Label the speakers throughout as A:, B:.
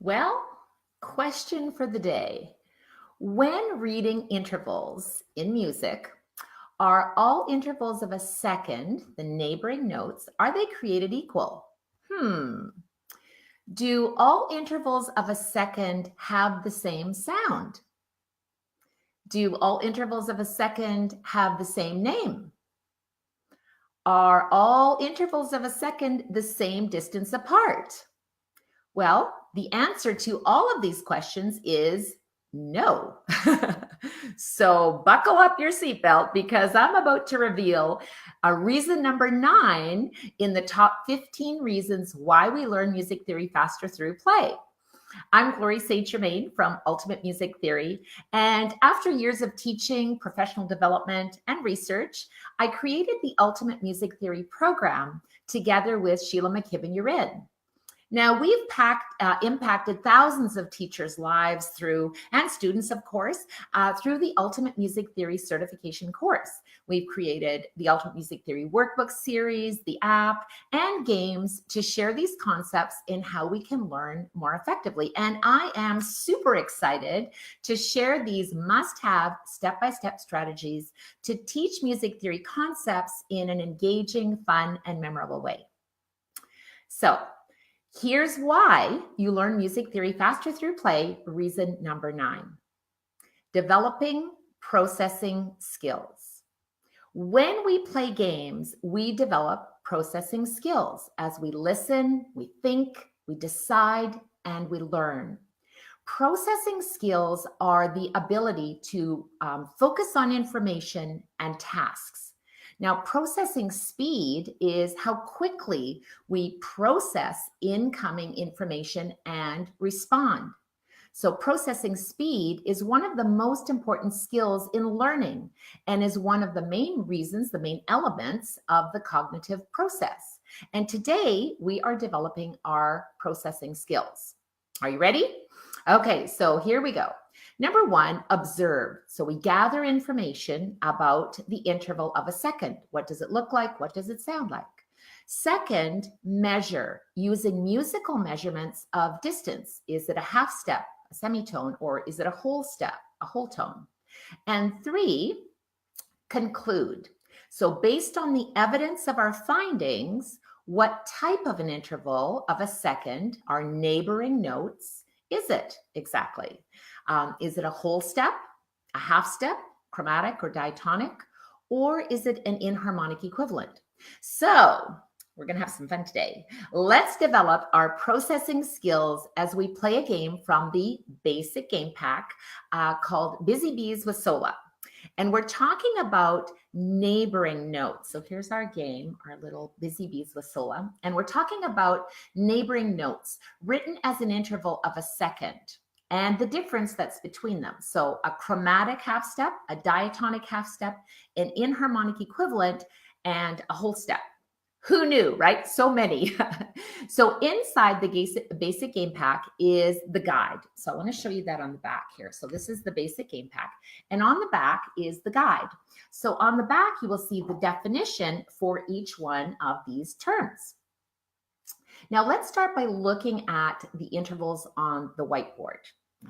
A: Well, question for the day. When reading intervals in music, are all intervals of a second, the neighboring notes, are they created equal? Hmm. Do all intervals of a second have the same sound? Do all intervals of a second have the same name? Are all intervals of a second the same distance apart? Well, the answer to all of these questions is no. So buckle up your seatbelt because I'm about to reveal a reason number 9 in the top 15 reasons why we learn music theory faster through play. I'm Glory St.Germain from Ultimate Music Theory, and after years of teaching, professional development, and research, I created the Ultimate Music Theory program together with Shelagh McKibbon-U'Ren. Now, we've impacted thousands of teachers' lives and students, of course, through the Ultimate Music Theory certification course. We've created the Ultimate Music Theory Workbook series, the app, and games to share these concepts in how we can learn more effectively. And I am super excited to share these must-have step-by-step strategies to teach music theory concepts in an engaging, fun, and memorable way. So, here's why you learn music theory faster through play, reason number 9. Developing processing skills. When we play games, we develop processing skills as we listen, we think, we decide, and we learn. Processing skills are the ability to focus on information and tasks. Now, processing speed is how quickly we process incoming information and respond. So processing speed is one of the most important skills in learning and is one of the main reasons, the main elements of the cognitive process. And today we are developing our processing skills. Are you ready? Okay, so here we go. Number 1, observe. So we gather information about the interval of a second. What does it look like? What does it sound like? Second, measure using musical measurements of distance. Is it a half step, a semitone, or is it a whole step, a whole tone? And 3, conclude. So based on the evidence of our findings, what type of an interval of a second, our neighboring notes, is it exactly? Is it a whole step, a half step, chromatic or diatonic, or is it an inharmonic equivalent? So we're going to have some fun today. Let's develop our processing skills as we play a game from the basic game pack called Busy Bees with Sola. And we're talking about neighboring notes. So here's our game, our little Busy Bees with Sola. And we're talking about neighboring notes written as an interval of a second and the difference that's between them. So a chromatic half step, a diatonic half step, an inharmonic equivalent, and a whole step. Who knew, right? So many. So inside the basic game pack is the guide. So I want to show you that on the back here. So this is the basic game pack. And on the back is the guide. So on the back, you will see the definition for each one of these terms. Now let's start by looking at the intervals on the whiteboard.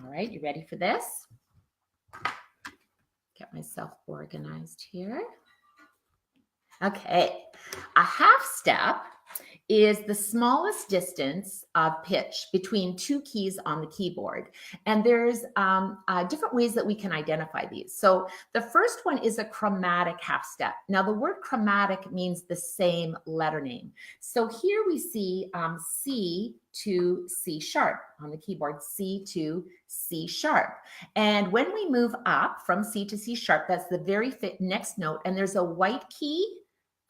A: All right, you ready for this? Get myself organized here. Okay, a half step is the smallest distance of pitch between 2 keys on the keyboard. And there's different ways that we can identify these. So the first one is a chromatic half step. Now the word chromatic means the same letter name. So here we see C to C sharp on the keyboard, C to C sharp. And when we move up from C to C sharp, that's the very next note. And there's a white key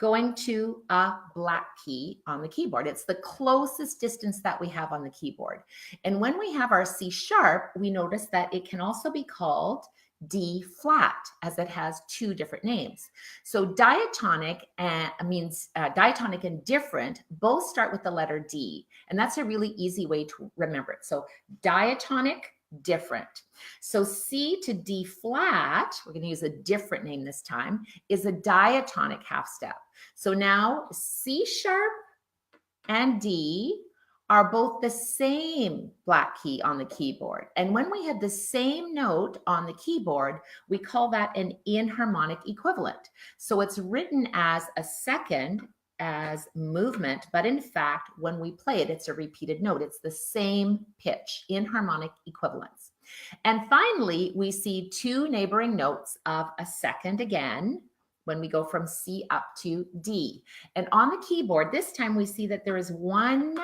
A: going to a black key on the keyboard. It's the closest distance that we have on the keyboard. And when we have our C sharp, we notice that it can also be called D flat, as it has 2 different names. So diatonic means diatonic and different both start with the letter D. And that's a really easy way to remember it. So diatonic, different. So C to D flat, we're going to use a different name this time, is a diatonic half step. So now C sharp and D are both the same black key on the keyboard. And when we have the same note on the keyboard, we call that an inharmonic equivalent. So it's written as a second as movement, but in fact, when we play it, it's a repeated note. It's the same pitch, inharmonic equivalence. And finally, we see two neighboring notes of a second again, when we go from C up to D. And on the keyboard, this time we see that there is one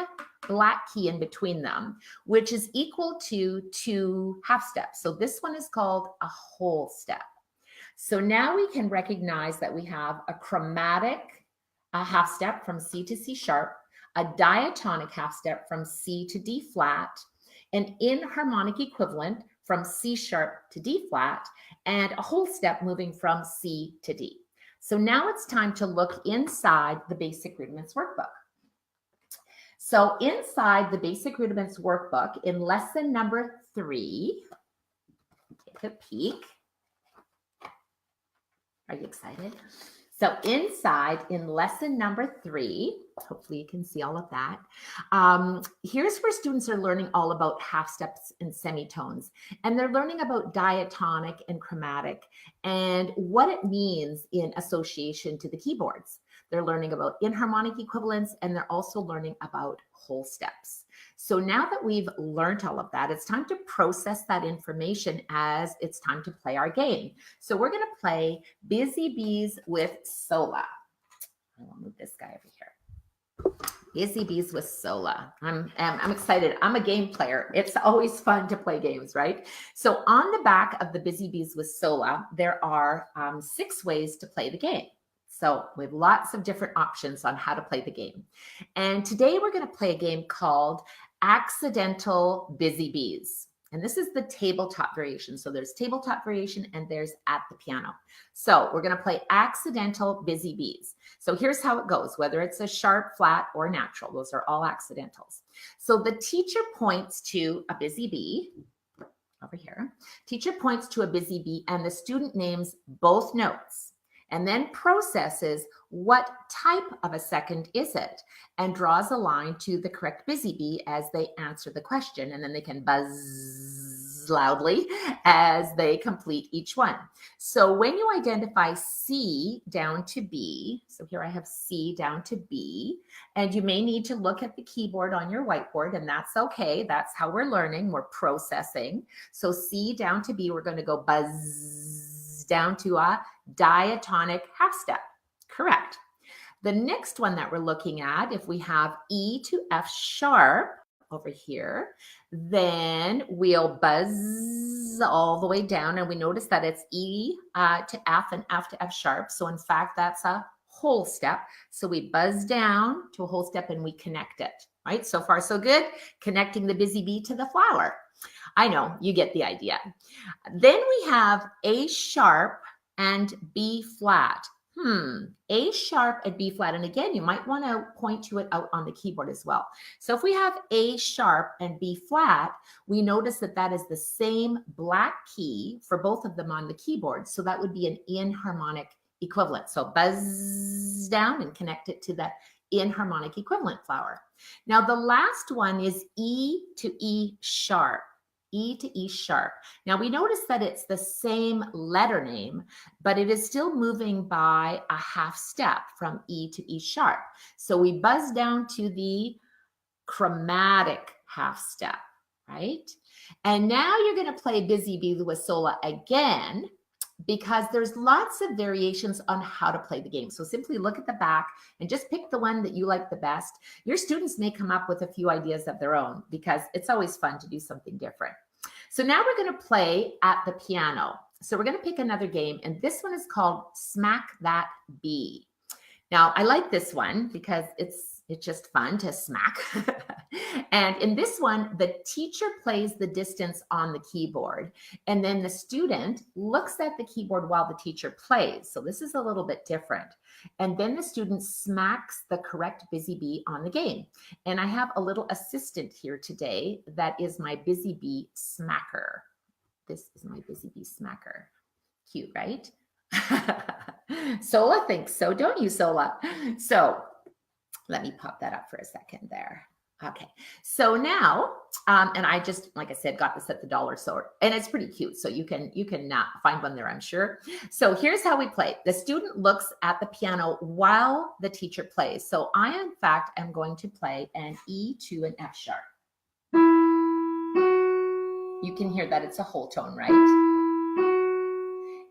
A: black key in between them, which is equal to 2 half steps. So this one is called a whole step. So now we can recognize that we have a chromatic half step from C to C sharp, a diatonic half step from C to D flat, an inharmonic equivalent from C sharp to D flat, and a whole step moving from C to D. So now it's time to look inside the Basic Rudiments Workbook. So inside the Basic Rudiments Workbook, in lesson number 3, take a peek. Are you excited? So inside in lesson number 3, hopefully you can see all of that. Here's where students are learning all about half steps and semitones. And they're learning about diatonic and chromatic and what it means in association to the keyboards. They're learning about inharmonic equivalence, and they're also learning about whole steps. So now that we've learned all of that, it's time to process that information as it's time to play our game. So we're going to play Busy Bees with Sola. I'll move this guy over here. Busy Bees with Sola. I'm excited. I'm a game player. It's always fun to play games, right? So on the back of the Busy Bees with Sola, there are 6 ways to play the game. So we have lots of different options on how to play the game. And today we're going to play a game called Accidental Busy Bees. And this is the tabletop variation. So there's tabletop variation and there's at the piano. So we're going to play Accidental Busy Bees. So here's how it goes, whether it's a sharp, flat, or natural. Those are all accidentals. So the teacher points to a busy bee over here. Teacher points to a busy bee and the student names both notes, and then processes what type of a second is it, and draws a line to the correct busy bee as they answer the question, and then they can buzz loudly as they complete each one. So when you identify C down to B, so here I have C down to B, and you may need to look at the keyboard on your whiteboard, and that's okay. That's how we're learning. We're processing. So C down to B, we're going to go buzz down to a diatonic half step. Correct. The next one that we're looking at, if we have E to F sharp over here, then we'll buzz all the way down, and we notice that it's E to F and F to F sharp. So in fact, that's a whole step. So we buzz down to a whole step and we connect it, right? So far, so good. Connecting the busy bee to the flower. I know, you get the idea. Then we have A sharp and B flat. A sharp and B flat. And again, you might want to point to it out on the keyboard as well. So if we have A sharp and B flat, we notice that that is the same black key for both of them on the keyboard. So that would be an inharmonic equivalent. So buzz down and connect it to the inharmonic equivalent flower. Now the last one is E to E sharp. E to E sharp. Now we notice that it's the same letter name, but it is still moving by a half step from E to E sharp. So we buzz down to the chromatic half step, right? And now you're going to play Busy Bee with Sola again, because there's lots of variations on how to play the game. So simply look at the back and just pick the one that you like the best. Your students may come up with a few ideas of their own, because it's always fun to do something different. So now we're going to play at the piano. So we're going to pick another game, and this one is called Smack That Bee. Now I like this one because it's just fun to smack. And in this one, the teacher plays the distance on the keyboard, and then the student looks at the keyboard while the teacher plays. So this is a little bit different. And then the student smacks the correct busy bee on the game. And I have a little assistant here today that is my busy bee smacker. This is my busy bee smacker. Cute, right? Sola thinks so, don't you, Sola? So let me pop that up for a second there. Okay, so now, and I just, like I said, got this at the dollar store, and it's pretty cute. So you can find one there, I'm sure. So here's how we play. The student looks at the piano while the teacher plays. So I, in fact, am going to play an E to an F sharp. You can hear that it's a whole tone, right?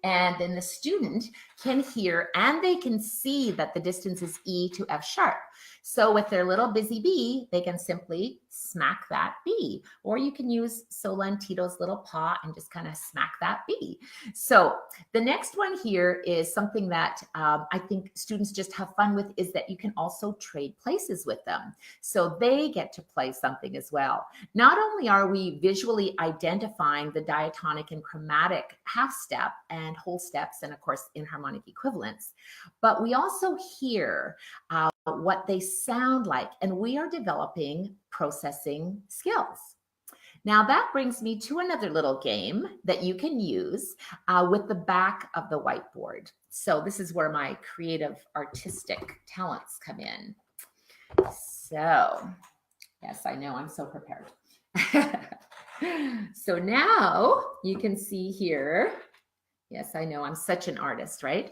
A: And then the student can hear and they can see that the distance is E to F sharp. So with their little busy bee, they can simply smack that B. Or you can use Solantito's little paw and just kind of smack that B. So the next one here is something that I think students just have fun with, is that you can also trade places with them. So they get to play something as well. Not only are we visually identifying the diatonic and chromatic half step and whole steps, and of course inharmonic equivalents, but we also hear what they sound like, and we are developing processing skills. Now that brings me to another little game that you can use with the back of the whiteboard. So this is where my creative artistic talents come in. So yes, I know, I'm so prepared. So now you can see here. Yes, I know, I'm such an artist, right?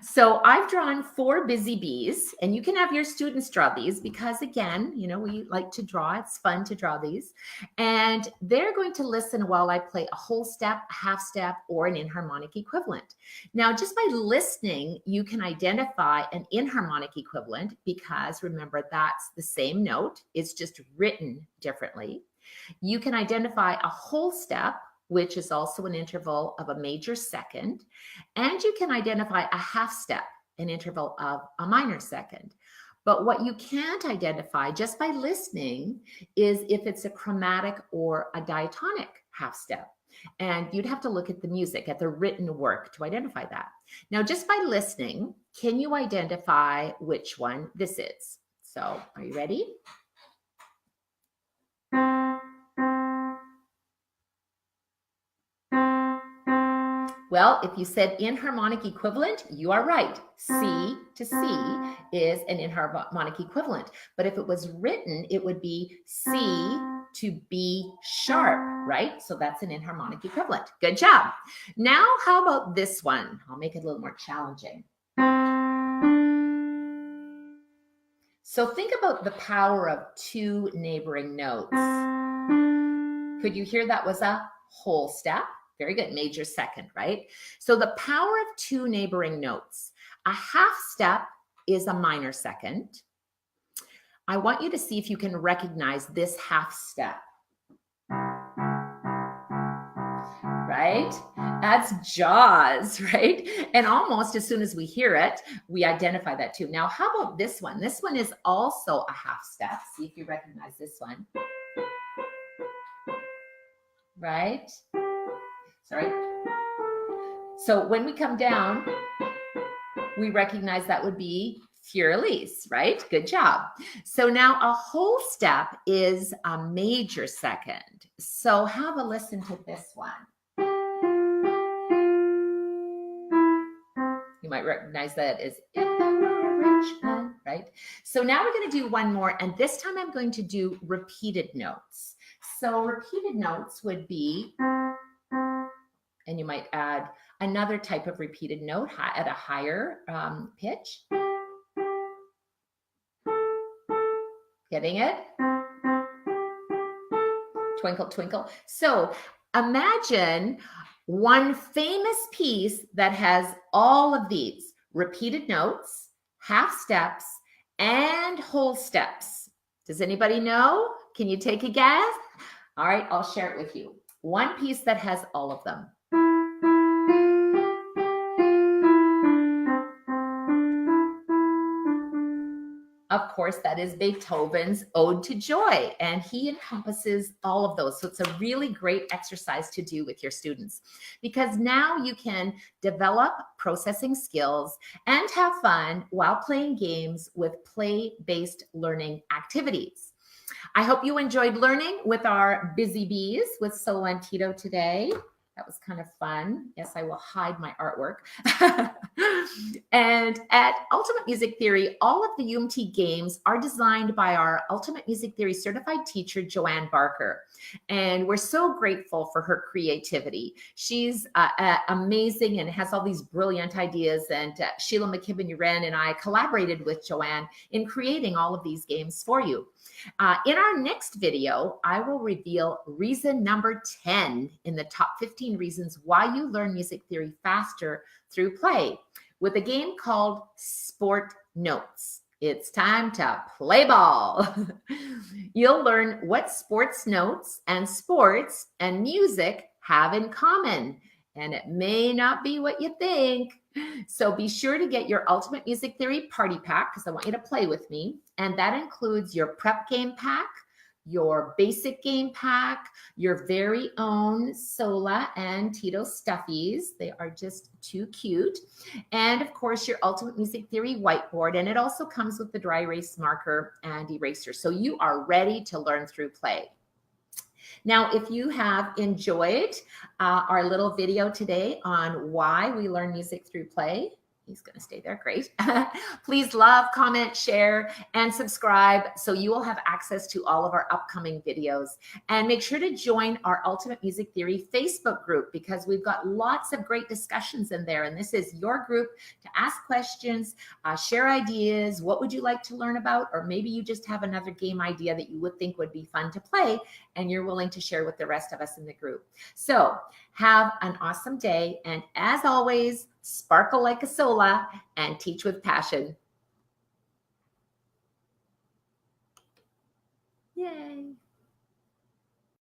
A: So I've drawn 4 busy bees, and you can have your students draw these because, again, you know, we like to draw. It's fun to draw these. And they're going to listen while I play a whole step, a half step, or an inharmonic equivalent. Now, just by listening, you can identify an inharmonic equivalent because, remember, that's the same note. It's just written differently. You can identify a whole step, which is also an interval of a major second. And you can identify a half step, an interval of a minor second. But what you can't identify just by listening is if it's a chromatic or a diatonic half step. And you'd have to look at the music, at the written work to identify that. Now, just by listening, can you identify which one this is? So, are you ready? Well, if you said inharmonic equivalent, you are right. C to C is an inharmonic equivalent. But if it was written, it would be C to B sharp, right? So that's an inharmonic equivalent. Good job. Now, how about this one? I'll make it a little more challenging. So think about the power of 2 neighboring notes. Could you hear that was a whole step? Very good, major second, right? So the power of 2 neighboring notes. A half step is a minor second. I want you to see if you can recognize this half step. Right? That's Jaws, right? And almost as soon as we hear it, we identify that too. Now, how about this one? This one is also a half step. See if you recognize this one. Right? Sorry. So when we come down, we recognize that would be Fur-Elise, right? Good job. So now a whole step is a major second. So have a listen to this one. You might recognize that as If I Were a Rich Man, right? So now we're going to do one more, and this time I'm going to do repeated notes. So repeated notes would be, and you might add another type of repeated note at a higher pitch. Getting it? Twinkle, twinkle. So imagine one famous piece that has all of these repeated notes, half steps, and whole steps. Does anybody know? Can you take a guess? All right, I'll share it with you. One piece that has all of them. Of course, that is Beethoven's Ode to Joy, and he encompasses all of those. So it's a really great exercise to do with your students, because now you can develop processing skills and have fun while playing games with play-based learning activities. I hope you enjoyed learning with our Busy Bees with Solantito today. That was kind of fun. Yes, I will hide my artwork. And at Ultimate Music Theory, all of the UMT games are designed by our Ultimate Music Theory certified teacher, Joanne Barker. And we're so grateful for her creativity. She's amazing and has all these brilliant ideas. And Shelagh McKibbon-U'Ren and I collaborated with Joanne in creating all of these games for you. In our next video, I will reveal reason number 10 in the top 15 reasons why you learn music theory faster through play with a game called Sport Notes. It's time to play ball. You'll learn what sports notes and sports and music have in common. And it may not be what you think. So be sure to get your Ultimate Music Theory Party Pack because I want you to play with me. And that includes your prep game pack, your basic game pack, your very own Sola and Tito stuffies. They are just too cute. And of course, your Ultimate Music Theory whiteboard. And it also comes with the dry erase marker and eraser. So you are ready to learn through play. Now, if you have enjoyed our little video today on why we learn music through play, he's going to stay there. Great. Please love, comment, share, and subscribe so you will have access to all of our upcoming videos. And make sure to join our Ultimate Music Theory Facebook group because we've got lots of great discussions in there. And this is your group to ask questions, share ideas. What would you like to learn about? Or maybe you just have another game idea that you would think would be fun to play and you're willing to share with the rest of us in the group. So have an awesome day. And as always, sparkle like a sola and teach with passion. Yay.